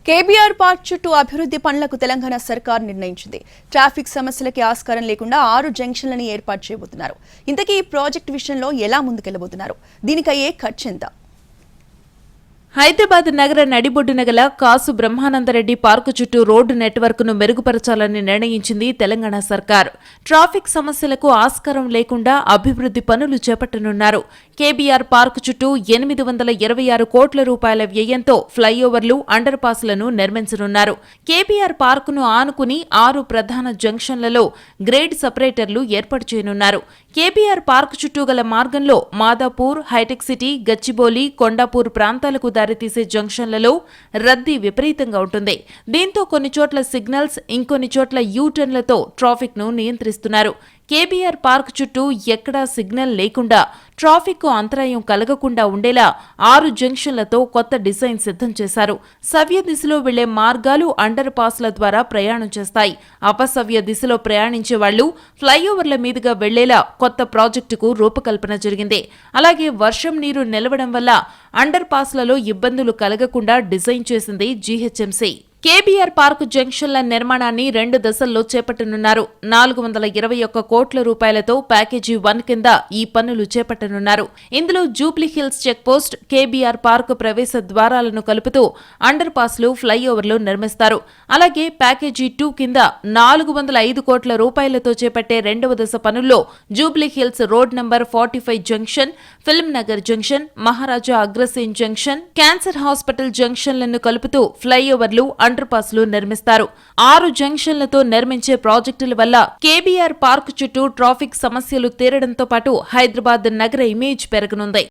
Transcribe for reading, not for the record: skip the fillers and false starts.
KBR park చుట్టూ అభివృద్ధి పనులకు తెలంగాణ సర్కార్ నిర్ణయించింది. ట్రాఫిక్ సమస్యలకి ఆస్కారం లేకుండా 6 జంక్షన్లను ఏర్పాటు చేయబోతున్నారు. ఇంతకీ ఈ ప్రాజెక్టు విషయంలో ఎలా ముందుకెళ్లబోతున్నారు? దీనికయ్యే ఖర్చు ఎంత? హైదరాబాద్ నగర నడిబొడ్డున గల కాసు బ్రహ్మానందరెడ్డి పార్కు చుట్టూ రోడ్డు నెట్వర్క్ ను మెరుగుపరచాలని నిర్ణయించింది తెలంగాణ సర్కార్. ట్రాఫిక్ సమస్యలకు ఆస్కారం లేకుండా అభివృద్ధి పనులు చేపట్టనున్నారు. కేబీఆర్ పార్కు చుట్టూ 826 కోట్ల రూపాయల వ్యయంతో ఫ్లైఓవర్లు, అండర్ పాస్లను నిర్మించనున్నారు. కేబీఆర్ పార్కును ఆనుకుని 6 ప్రధాన జంక్షన్లలో గ్రేడ్ సెపరేటర్లు ఏర్పాటు చేయనున్నారు. కేబీఆర్ పార్కు చుట్టూ గల మార్గంలో మాదాపూర్, హైటెక్ సిటీ, గచ్చిబౌలి, కొండాపూర్ ప్రాంతాలకు దారితీసే జంక్షన్లలో రద్దీ విపరీతంగా ఉంటుంది. దీంతో కొన్ని చోట్ల సిగ్నల్స్, ఇంకొన్ని చోట్ల యూటర్న్లతో ట్రాఫిక్ ను నియంత్రిస్తున్నారు. కేబీఆర్ పార్క్ చుట్టూ ఎక్కడా సిగ్నల్ లేకుండా ట్రాఫిక్ కు అంతరాయం కలగకుండా ఉండేలా 6 జంక్షన్లతో కొత్త డిజైన్ సిద్ధం చేశారు. సవ్య దిశలో వెళ్లే మార్గాలు అండర్ పాస్ల ద్వారా ప్రయాణం చేస్తాయి. అపసవ్య దిశలో ప్రయాణించే వాళ్లు ఫ్లైఓవర్ల మీదుగా వెళ్లేలా కొత్త ప్రాజెక్టుకు రూపకల్పన జరిగింది. అలాగే వర్షం నీరు నిలవడం వల్ల అండర్ పాస్లలో ఇబ్బందులు కలగకుండా డిజైన్ చేసింది జీహెచ్ఎంసీ. కేబీఆర్ పార్క్ జంక్షన్ల నిర్మాణాన్ని 2 దశల్లో చేపట్టనున్నారు. 421 కోట్ల రూపాయలతో ప్యాకేజీ 1 కింద ఈ పనులు చేపట్టనున్నారు. ఇందులో Jubilee hills checkpost, KBR park ప్రవేశ ద్వారాలను కలుపుతూ అండర్ పాస్లు, ఫ్లైఓవర్లు నిర్మిస్తారు. అలాగే ప్యాకేజీ 2 కింద 405 కోట్ల రూపాయలతో చేపట్టే 2వ దశ పనుల్లో Jubilee Hills road number 45 junction, Film Nagar junction, Maharaja Agrasen junction, cancer hospital జంక్షన్లను కలుపుతూ ఫ్లైఓవర్లు, అండర్ పాస్లు నిర్మిస్తారు. 6 జంక్షన్లతో నిర్మించే ప్రాజెక్టుల వల్ల కేబీఆర్ పార్క్ చుట్టూ ట్రాఫిక్ సమస్యలు తీరడంతో పాటు హైదరాబాద్ నగర ఇమేజ్ పెరగనుంది.